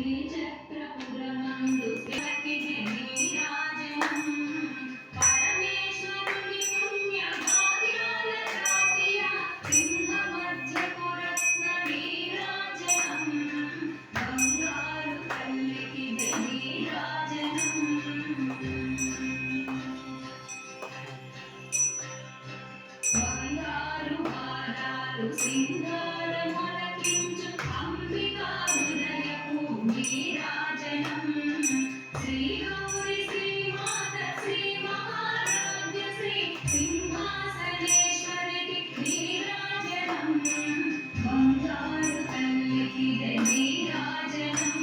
శ్రీచక్రపురమందు శ్రీకి నీరాజనం పరమేశ్వరుని పుణ్య భాగ్యాల రాశియ సింహమధ్యపు రత్న నీరాజనం బంగారు తల్లికి నీరాజనం బంగారు హారాలు సింగార మొలకించు అంబికా హృదయపు నీరాజనం శ్రీ గౌరి శ్రీమాత శ్రీ మహారాజ్య శ్రీ సింహాసనేశ్వరికి నీరాజనం బంగారు తల్లికి నీరాజనం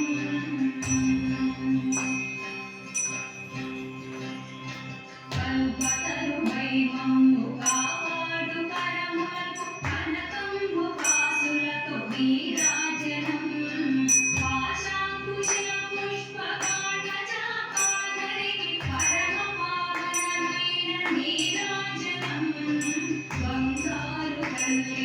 కల్పతరు వైమము కాపాడు కరములకు కనకంబు కాసులతో నీరాజనం పాశాంకుశ పుష్పకాండ చాపాదరికి పరమ పావనమైన నీరాజనం బంగారు తల్లి